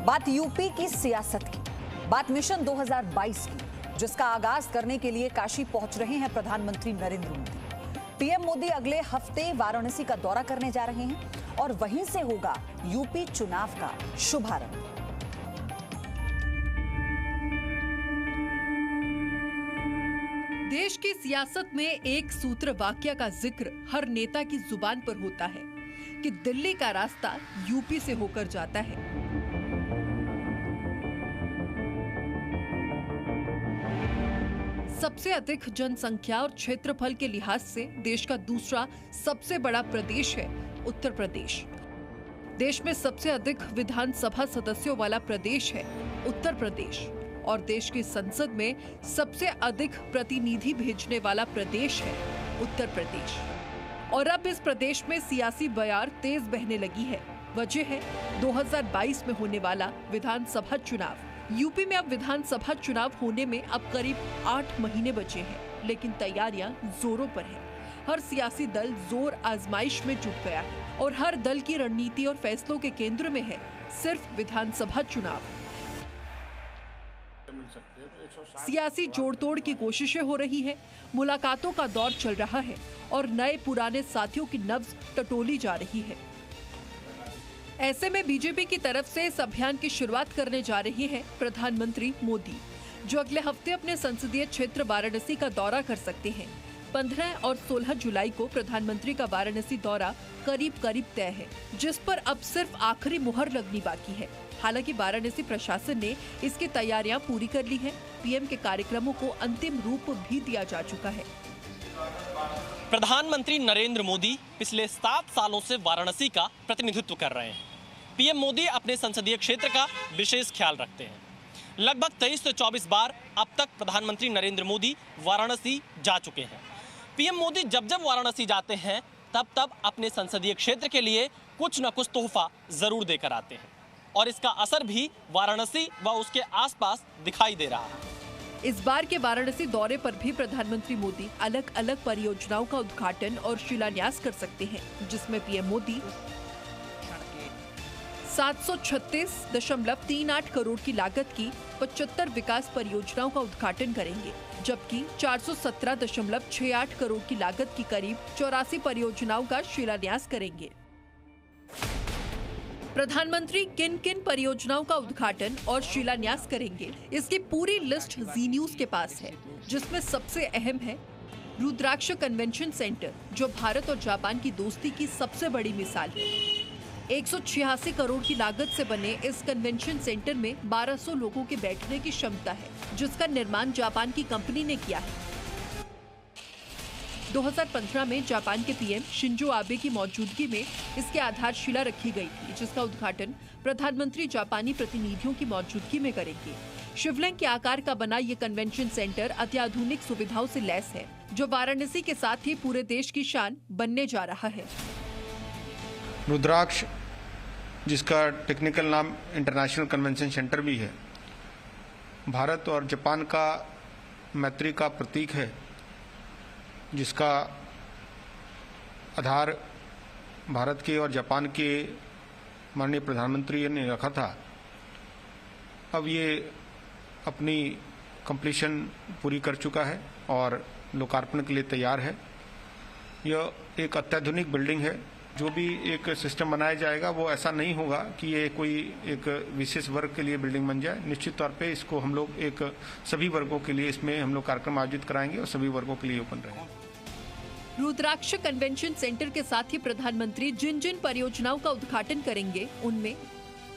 बात यूपी की सियासत की, बात मिशन 2022 की, जिसका आगाज करने के लिए काशी पहुंच रहे हैं प्रधानमंत्री नरेंद्र मोदी। पीएम मोदी अगले हफ्ते वाराणसी का दौरा करने जा रहे हैं और वहीं से होगा यूपी चुनाव का शुभारंभ। देश की सियासत में एक सूत्र वाक्य का जिक्र हर नेता की जुबान पर होता है कि दिल्ली का रास्ता यूपी से होकर जाता है। सबसे अधिक जनसंख्या और क्षेत्रफल के लिहाज से देश का दूसरा सबसे बड़ा प्रदेश है उत्तर प्रदेश। देश में सबसे अधिक विधानसभा सदस्यों वाला प्रदेश है उत्तर प्रदेश और देश की संसद में सबसे अधिक प्रतिनिधि भेजने वाला प्रदेश है उत्तर प्रदेश। और अब इस प्रदेश में सियासी बयार तेज बहने लगी है। वजह है 2022 में होने वाला विधानसभा चुनाव। यूपी में अब विधानसभा चुनाव होने में अब करीब 8 महीने बचे हैं, लेकिन तैयारियां जोरों पर हैं। हर सियासी दल जोर आजमाइश में जुट गया है और हर दल की रणनीति और फैसलों के केंद्र में है सिर्फ विधानसभा चुनाव। सियासी जोड़तोड़ की कोशिशें हो रही है, मुलाकातों का दौर चल रहा है और नए पुराने साथियों की नब्ज टटोली जा रही है। ऐसे में बीजेपी की तरफ से इस अभियान की शुरुआत करने जा रही है प्रधानमंत्री मोदी, जो अगले हफ्ते अपने संसदीय क्षेत्र वाराणसी का दौरा कर सकते हैं। 15 और 16 जुलाई को प्रधानमंत्री का वाराणसी दौरा करीब तय है, जिस पर अब सिर्फ आखिरी मुहर लगनी बाकी है। हालांकि वाराणसी प्रशासन ने इसकी तैयारियां पूरी कर ली हैं। पीएम के कार्यक्रमों को अंतिम रूप भी दिया जा चुका है। प्रधानमंत्री नरेंद्र मोदी पिछले 7 सालों से वाराणसी का प्रतिनिधित्व कर रहे हैं। पीएम मोदी अपने संसदीय क्षेत्र का विशेष ख्याल रखते हैं। लगभग 23 से 24 बार अब तक प्रधानमंत्री नरेंद्र मोदी वाराणसी जा चुके हैं। पीएम मोदी जब जब वाराणसी जाते हैं तब अपने संसदीय क्षेत्र के लिए कुछ न कुछ तोहफा जरूर देकर आते हैं और इसका असर भी वाराणसी व उसके आसपास दिखाई दे रहा है। इस बार के वाराणसी दौरे पर भी प्रधानमंत्री मोदी अलग अलग परियोजनाओं का उद्घाटन और शिलान्यास कर सकते हैं, जिसमें पीएम मोदी 736.38 करोड़ की लागत की 75 विकास परियोजनाओं का उद्घाटन करेंगे, जबकि 417.68 करोड़ की लागत की करीब 84 परियोजनाओं का शिलान्यास करेंगे। प्रधानमंत्री किन किन परियोजनाओं का उद्घाटन और शिलान्यास करेंगे, इसकी पूरी लिस्ट जी न्यूज के पास है, जिसमें सबसे अहम है रुद्राक्ष कन्वेंशन सेंटर, जो भारत और जापान की दोस्ती की सबसे बड़ी मिसाल है। 186 करोड़ की लागत से बने इस कन्वेंशन सेंटर में 1200 लोगों के बैठने की क्षमता है, जिसका निर्माण जापान की कंपनी ने किया है। 2015 में जापान के पीएम शिंजो आबे की मौजूदगी में इसकी आधारशिला रखी गई थी, जिसका उद्घाटन प्रधानमंत्री जापानी प्रतिनिधियों की मौजूदगी में करेंगे। शिवलिंग के आकार का बना ये कन्वेंशन सेंटर अत्याधुनिक सुविधाओं से लैस है, जो वाराणसी के साथ ही पूरे देश की शान बनने जा रहा है। रुद्राक्ष, जिसका टेक्निकल नाम इंटरनेशनल कन्वेंशन सेंटर भी है, भारत और जापान का मैत्री का प्रतीक है, जिसका आधार भारत के और जापान के माननीय प्रधानमंत्री ने रखा था। अब ये अपनी कंप्लीशन पूरी कर चुका है और लोकार्पण के लिए तैयार है। यह एक अत्याधुनिक बिल्डिंग है। जो भी एक सिस्टम बनाया जाएगा वो ऐसा नहीं होगा कि ये कोई एक विशेष वर्ग के लिए बिल्डिंग बन जाए। निश्चित तौर पे इसको हम लोग एक सभी वर्गों के लिए इसमें हम लोग कार्यक्रम आयोजित कराएंगे और सभी वर्गों के लिए ओपन रहेंगे। रुद्राक्ष कन्वेंशन सेंटर के साथ ही प्रधानमंत्री जिन जिन परियोजनाओं का उद्घाटन करेंगे, उनमें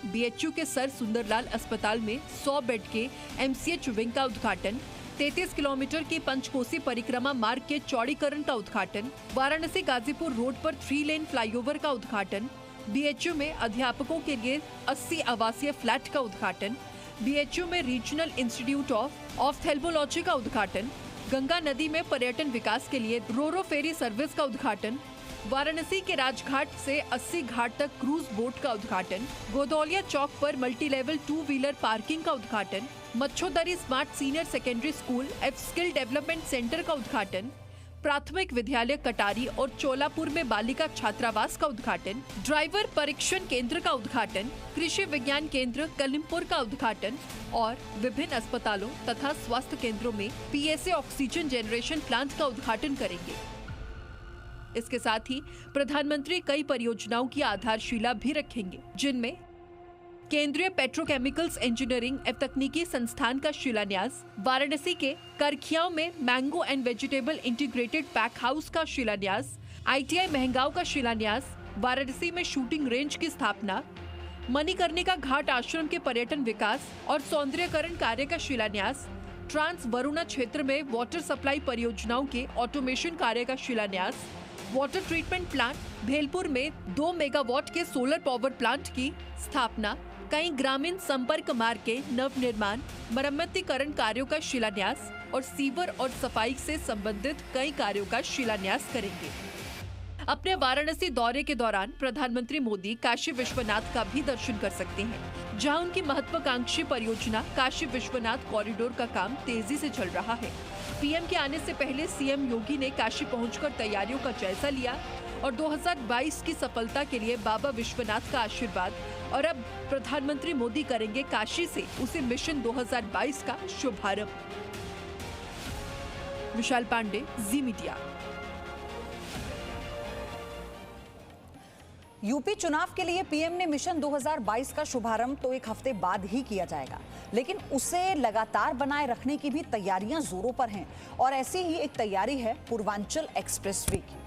बीएचयू के सर सुंदरलाल अस्पताल में 100 बेड के एमसीएच विंग का उद्घाटन, 33 किलोमीटर की पंचकोसी परिक्रमा मार्ग के चौड़ीकरण का उद्घाटन, वाराणसी गाजीपुर रोड पर 3 लेन फ्लाईओवर का उद्घाटन, बीएचयू में अध्यापकों के लिए 80 आवासीय फ्लैट का उद्घाटन, बीएचयू में रीजनल इंस्टीट्यूट ऑफ ऑफ्थेल्मोलॉजी का उद्घाटन, गंगा नदी में पर्यटन विकास के लिए रोरो फेरी सर्विस का उद्घाटन, वाराणसी के राजघाट से 80 घाट तक क्रूज बोट का उद्घाटन, गोदौलिया चौक पर मल्टी लेवल 2 व्हीलर पार्किंग का उद्घाटन, Machhodari smart senior secondary school एफ स्किल डेवलपमेंट सेंटर का उद्घाटन, प्राथमिक विद्यालय कटारी और चोलापुर में बालिका छात्रावास का उद्घाटन, ड्राइवर परीक्षण केंद्र का उद्घाटन, कृषि विज्ञान केंद्र कलिमपुर का उद्घाटन और विभिन्न अस्पतालों तथा स्वास्थ्य केंद्रों में PSA ऑक्सीजन जनरेशन प्लांट का उद्घाटन करेंगे। इसके साथ ही प्रधानमंत्री कई परियोजनाओं की आधारशिला भी रखेंगे, जिनमें केंद्रीय पेट्रोकेमिकल्स इंजीनियरिंग एवं तकनीकी संस्थान का शिलान्यास, वाराणसी के करखियाओं में mango and vegetable integrated pack house का शिलान्यास, ITI महंगाव का शिलान्यास, वाराणसी में शूटिंग रेंज की स्थापना, मणिकर्णिका घाट आश्रम के पर्यटन विकास और सौंदर्यकरण कार्य का शिलान्यास, ट्रांस वरुणा क्षेत्र में वाटर सप्लाई परियोजनाओं के ऑटोमेशन कार्य का शिलान्यास, वाटर ट्रीटमेंट प्लांट भेलपुर में 2 मेगावाट के सोलर पावर प्लांट की स्थापना, कई ग्रामीण संपर्क मार्ग के नवनिर्माण, मरम्मतीकरण कार्यों का शिलान्यास और सीवर और सफाई से संबंधित कई कार्यों का शिलान्यास करेंगे। अपने वाराणसी दौरे के दौरान प्रधानमंत्री मोदी काशी विश्वनाथ का भी दर्शन कर सकते हैं, जहां उनकी महत्वाकांक्षी परियोजना काशी विश्वनाथ कॉरिडोर का काम तेजी से चल रहा है। पीएम के आने से पहले सीएम योगी ने काशी पहुंचकर तैयारियों का जायजा लिया और 2022 की सफलता के लिए बाबा विश्वनाथ का आशीर्वाद, और अब प्रधानमंत्री मोदी करेंगे काशी से उसी मिशन 2022 का शुभारंभ। विशाल पांडे, जी मीडिया। यूपी चुनाव के लिए पीएम ने मिशन 2022 का शुभारंभ तो एक हफ्ते बाद ही किया जाएगा, लेकिन उसे लगातार बनाए रखने की भी तैयारियां जोरों पर हैं और ऐसी ही एक तैयारी है पूर्वांचल एक्सप्रेसवे की।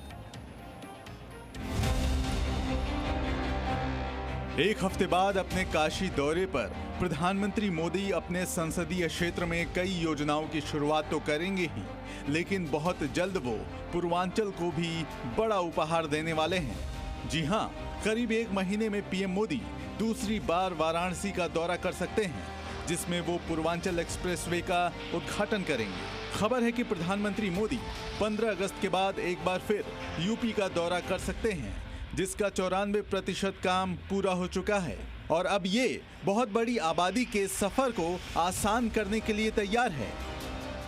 एक हफ्ते बाद अपने काशी दौरे पर प्रधानमंत्री मोदी अपने संसदीय क्षेत्र में कई योजनाओं की शुरुआत तो करेंगे ही, लेकिन बहुत जल्द वो पूर्वांचल को भी बड़ा उपहार देने वाले हैं। जी हां, करीब 1 महीने में पीएम मोदी दूसरी बार वाराणसी का दौरा कर सकते हैं, जिसमें वो पूर्वांचल एक्सप्रेसवे का उद्घाटन करेंगे। खबर है कि प्रधानमंत्री मोदी 15 अगस्त के बाद एक बार फिर यूपी का दौरा कर सकते हैं, जिसका 94% काम पूरा हो चुका है और अब ये बहुत बड़ी आबादी के सफर को आसान करने के लिए तैयार है।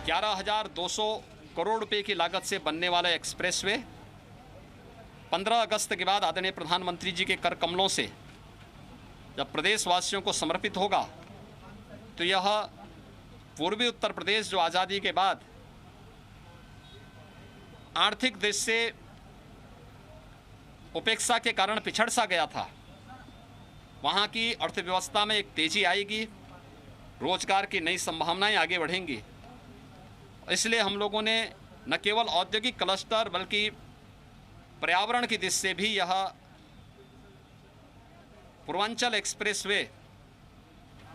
11,200 करोड़ रुपए की लागत से बनने वाला एक्सप्रेसवे 15 अगस्त के बाद आदरणीय प्रधानमंत्री जी के कर कमलों से जब प्रदेशवासियों को समर्पित होगा, तो यह पूर्वी उत्तर प्रदेश जो आज़ादी के बाद आर्थिक दृष्टि से उपेक्षा के कारण पिछड़ सा गया था, वहाँ की अर्थव्यवस्था में एक तेजी आएगी, रोजगार की नई संभावनाएं आगे बढ़ेंगी। इसलिए हम लोगों ने न केवल औद्योगिक क्लस्टर बल्कि पर्यावरण की दृष्टि से भी यह पूर्वांचल एक्सप्रेसवे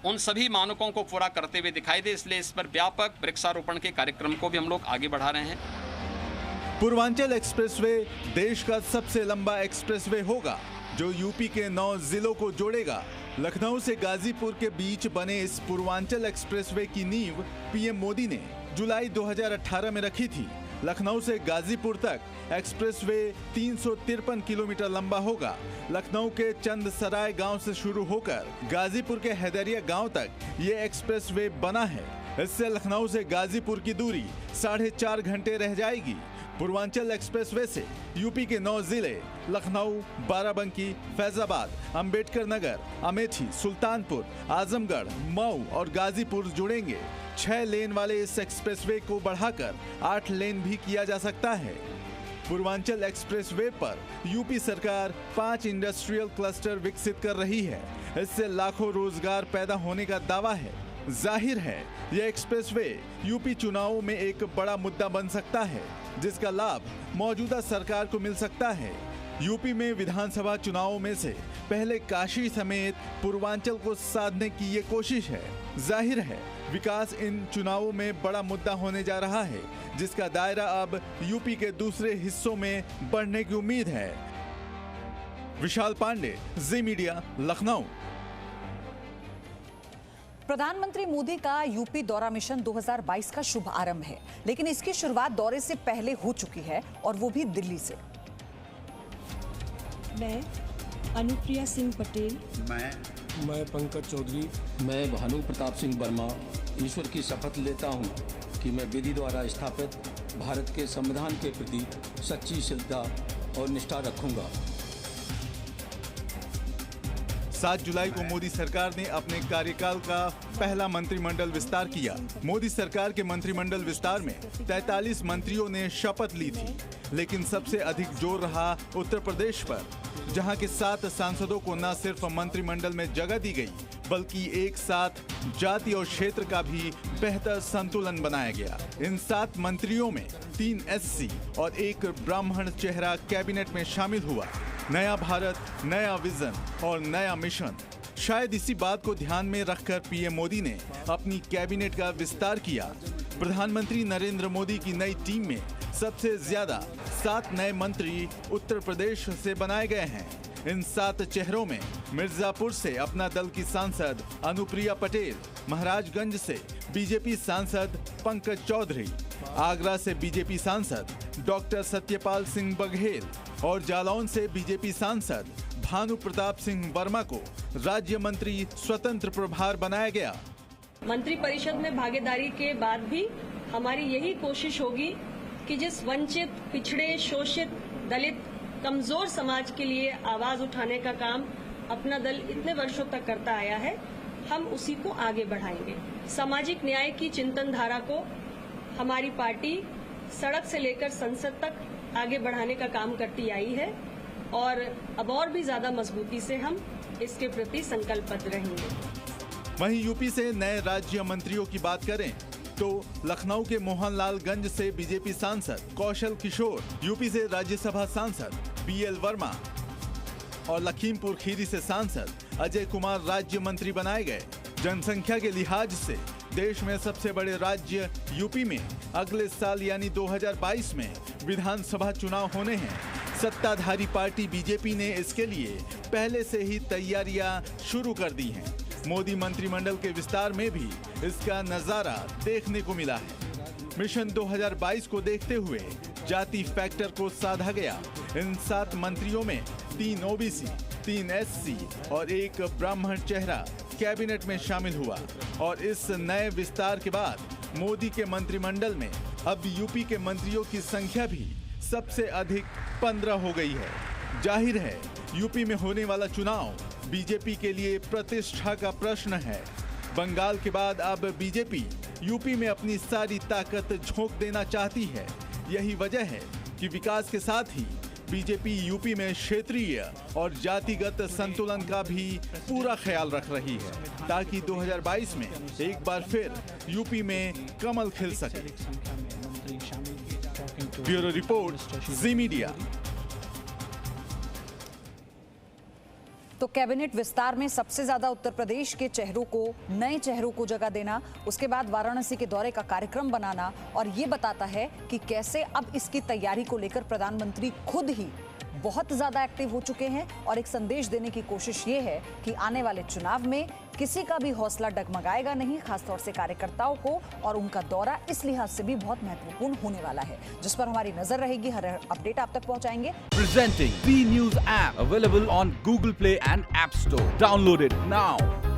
उन सभी मानकों को पूरा करते हुए दिखाई दे, इसलिए इस पर व्यापक वृक्षारोपण के कार्यक्रम को भी हम लोग आगे बढ़ा रहे हैं। पूर्वांचल एक्सप्रेसवे देश का सबसे लंबा एक्सप्रेसवे होगा, जो यूपी के 9 जिलों को जोड़ेगा। लखनऊ से गाजीपुर के बीच बने इस पूर्वांचल एक्सप्रेसवे की नींव पीएम मोदी ने जुलाई 2018 में रखी थी। लखनऊ से गाजीपुर तक एक्सप्रेसवे 353 किलोमीटर लंबा होगा। लखनऊ के चंदसराय गांव से शुरू होकर गाजीपुर के हैदरिया गांव तक ये एक्सप्रेसवे बना है। इससे लखनऊ से गाजीपुर की दूरी 4.5 घंटे रह जाएगी। पूर्वांचल एक्सप्रेसवे से यूपी के 9 जिले लखनऊ, बाराबंकी, फैजाबाद, अंबेडकर नगर, अमेठी, सुल्तानपुर, आजमगढ़, मऊ और गाजीपुर जुड़ेंगे। 6 लेन वाले इस एक्सप्रेसवे को बढ़ाकर 8 लेन भी किया जा सकता है। पूर्वांचल एक्सप्रेसवे पर यूपी सरकार 5 इंडस्ट्रियल क्लस्टर विकसित कर रही है। इससे लाखों रोजगार पैदा होने का दावा है। जाहिर है यह एक्सप्रेसवे यूपी चुनावों में एक बड़ा मुद्दा बन सकता है, जिसका लाभ मौजूदा सरकार को मिल सकता है। यूपी में विधानसभा चुनावों में से पहले काशी समेत पूर्वांचल को साधने की ये कोशिश है। जाहिर है विकास इन चुनावों में बड़ा मुद्दा होने जा रहा है, जिसका दायरा अब यूपी के दूसरे हिस्सों में बढ़ने की उम्मीद है। विशाल पांडे, जी मीडिया, लखनऊ। प्रधानमंत्री मोदी का यूपी दौरा मिशन 2022 का शुभ आरंभ है, लेकिन इसकी शुरुआत दौरे से पहले हो चुकी है और वो भी दिल्ली से। मैं अनुप्रिया सिंह पटेल, मैं मैं पंकज चौधरी। मैं भानु प्रताप सिंह वर्मा ईश्वर की शपथ लेता हूं कि मैं विधि द्वारा स्थापित भारत के संविधान के प्रति सच्ची श्रद्धा और निष्ठा रखूंगा। 7 जुलाई को मोदी सरकार ने अपने कार्यकाल का पहला मंत्रिमंडल विस्तार किया। मोदी सरकार के मंत्रिमंडल विस्तार में 43 मंत्रियों ने शपथ ली थी, लेकिन सबसे अधिक जोर रहा उत्तर प्रदेश पर, जहां के 7 सांसदों को न सिर्फ मंत्रिमंडल में जगह दी गई, बल्कि एक साथ जाति और क्षेत्र का भी बेहतर संतुलन बनाया गया। इन 7 मंत्रियों में 3 एससी और 1 ब्राह्मण चेहरा कैबिनेट में शामिल हुआ। नया भारत, नया विजन और नया मिशन। शायद इसी बात को ध्यान में रखकर पीएम मोदी ने अपनी कैबिनेट का विस्तार किया। प्रधानमंत्री नरेंद्र मोदी की नई टीम में सबसे ज्यादा 7 नए मंत्री उत्तर प्रदेश से बनाए गए हैं। इन 7 चेहरों में मिर्जापुर से अपना दल की सांसद अनुप्रिया पटेल, महाराजगंज से बीजेपी सांसद पंकज चौधरी, आगरा से बीजेपी सांसद डॉक्टर सत्यपाल सिंह बघेल और जालौन से बीजेपी सांसद भानु प्रताप सिंह वर्मा को राज्य मंत्री स्वतंत्र प्रभार बनाया गया। मंत्रिपरिषद में भागीदारी के बाद भी हमारी यही कोशिश होगी कि जिस वंचित, पिछड़े, शोषित, दलित, कमजोर समाज के लिए आवाज उठाने का काम अपना दल इतने वर्षों तक करता आया है, हम उसी को आगे बढ़ाएंगे। सामाजिक न्याय की चिंतन धारा को हमारी पार्टी सड़क से लेकर संसद तक आगे बढ़ाने का काम करती आई है और अब और भी ज्यादा मजबूती से हम इसके प्रति संकल्पबद्ध रहेंगे। वहीं यूपी से नए राज्य मंत्रियों की बात करें तो लखनऊ के मोहनलालगंज से बीजेपी सांसद कौशल किशोर, यूपी से राज्यसभा सांसद बीएल वर्मा और लखीमपुर खीरी से सांसद अजय कुमार राज्य मंत्री बनाए गए। जनसंख्या के लिहाज से देश में सबसे बड़े राज्य यूपी में अगले साल यानी 2022 में विधानसभा चुनाव होने हैं। सत्ताधारी पार्टी बीजेपी ने इसके लिए पहले से ही तैयारियां शुरू कर दी हैं। मोदी मंत्रिमंडल के विस्तार में भी इसका नजारा देखने को मिला है। मिशन 2022 को देखते हुए जाति फैक्टर को साधा गया। इन 7 मंत्रियों में 3 ओबीसी, 3 एससी और 1 ब्राह्मण चेहरा कैबिनेट में शामिल हुआ और इस नए विस्तार के बाद मोदी के मंत्रिमंडल में अब यूपी के मंत्रियों की संख्या भी सबसे अधिक 15 हो गई है। जाहिर है यूपी में होने वाला चुनाव बीजेपी के लिए प्रतिष्ठा का प्रश्न है। बंगाल के बाद अब बीजेपी यूपी में अपनी सारी ताकत झोंक देना चाहती है। यही वजह है कि विकास के साथ ही बीजेपी यूपी में क्षेत्रीय और जातिगत संतुलन का भी पूरा ख्याल रख रही है, ताकि 2022 में एक बार फिर यूपी में कमल खिल सके। ब्यूरो रिपोर्ट, जी मीडिया। तो कैबिनेट विस्तार में सबसे ज्यादा उत्तर प्रदेश के चेहरों को, नए चेहरों को जगह देना, उसके बाद वाराणसी के दौरे का कार्यक्रम बनाना, और ये बताता है कि कैसे अब इसकी तैयारी को लेकर प्रधानमंत्री खुद ही बहुत ज्यादा एक्टिव हो चुके हैं और एक संदेश देने की कोशिश ये है कि आने वाले चुनाव में किसी का भी हौसला डगमगाएगा नहीं, खासतौर से कार्यकर्ताओं को, और उनका दौरा इस लिहाज से भी बहुत महत्वपूर्ण होने वाला है, जिस पर हमारी नजर रहेगी। हर अपडेट आप तक पहुंचाएंगे। Presenting B News app available on Google Play and App Store. Download it now.